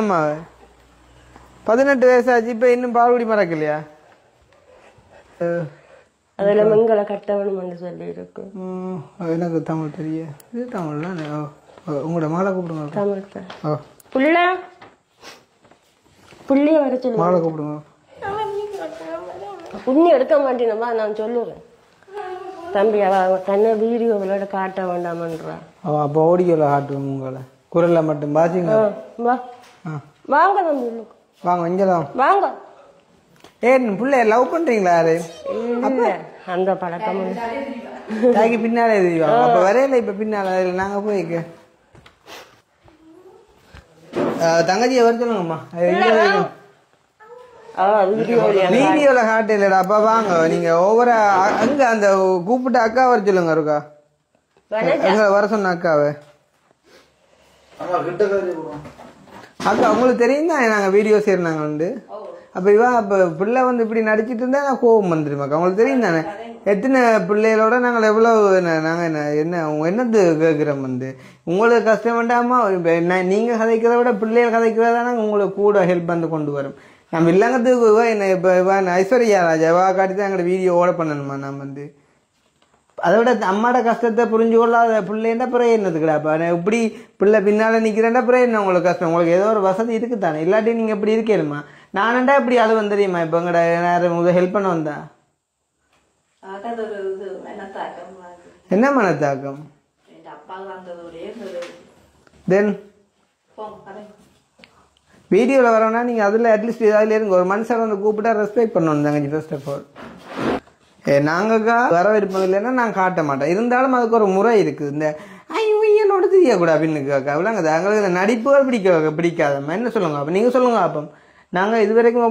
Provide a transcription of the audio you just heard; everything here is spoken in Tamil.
அம்மாவை 18 வயசாச்சு இப்போ இன்னும் பால்குடி மறக்கலையா? அதில் மங்களை கட்டவணும்னு சொல்லி இருக்கு. எனக்கு தமிழ் தெரிய இது தமிழ்லாம் உங்களோட மாலை கூப்பிடுங்க. தமிழ் புள்ள புள்ளிய வர சொல்லு. மாலை கூப்பிடுங்க. புண்ணி எடுக்க மாட்டேனப்பா நான் சொல்லுறேன். தம்பி அவ தன்னை வீடியோ விளையாட காட்ட வேண்டாமன்றா. அப்போ ஓடியோல காட்டுவோம் உங்களை குரல்ல மட்டும் பாசிங்க. வாங்க தம்பி வாங்க இங்கதான் வாங்க. பிள்ளை லவ் பண்றீங்களா? யாரு அந்த பழக்கம் தாய்க்கு பின்னாலே தெரியும். அப்ப வரையில இப்ப பின்னால நாங்க போய்க்க தங்கச்சியை வர சொல்லுங்கம்மா. வீடியோல காட்டு இல்லடா. அப்ப வாங்க நீங்க ஒவ்வொரு அங்க அந்த கூப்பிட்டு அக்கா வர சொல்லுங்க. இருக்கா வர சொன்ன அக்காவை. அக்கா உங்களுக்கு தெரியும் தான் நாங்க வீடியோ சேர்ந்தாங்க உண்டு. அப்ப இப்ப பிள்ளை இப்படி நடிச்சிட்டு இருந்தா நான் கோபம் வந்துருமாக்கா. உங்களுக்கு தெரியும் தானே எத்தனை பிள்ளைகளோட நாங்கள் எவ்வளவு நாங்க என்ன என்னது கேட்கிறோம். உங்களுக்கு கஷ்டம் வேண்டாமா? நீங்க கதைக்கிறத விட பிள்ளைகள் கதைக்கிறதா நாங்கள் உங்களுக்கு கூட ஹெல்ப் கொண்டு வரோம். நம்ம இல்லங்கத்துக்கு என்ன இப்ப ஐஸ்வர்யா ராஜாவா காட்டி தான் எங்களோட வீடியோ ஓட பண்ணணுமா? நம்ம அதை விட அம்மாட கஷ்டத்தை புரிஞ்சு கொள்ளாத பிள்ளைன்னா பிறகு என்னதுக்குடா? இப்படி பிள்ளை பின்னால நிக்கிறேன்டா பிறகு என்ன உங்களுக்கு கஷ்டம்? உங்களுக்கு ஏதோ ஒரு வசதி இருக்குத்தானே. இல்லாட்டி நீங்க இப்படி இருக்கேனுமா? நானண்டா இப்படி அது தெரியுமா? இப்ப எங்கட நேரம் ஹெல்ப் பண்ண வந்தா என்ன மனத்தாக்கம்? தென் வீடியோல வரணும்னா நீங்க அதுல அட்லீஸ்ட் அதுல இருங்க. ஒரு மனுஷன் கூப்பிட்டா ரெஸ்பெக்ட் பண்ணணும் தங்கச்சி. ஃபர்ஸ்ட் ஆஃப் ஆல் நாங்க வர விருப்பம் இல்லைன்னா நான் காட்ட மாட்டேன். இருந்தாலும் அதுக்கு ஒரு முறை இருக்குது. இந்த ஐயனோட தெரியக்கூடாது அப்படின்னு அவ்வளோங்க. எங்களுக்கு நடிப்புகள் பிடிக்காதம்மா. என்ன சொல்லுங்க அப்ப நீங்க சொல்லுங்க. அப்போ நாங்க இது வரைக்கும்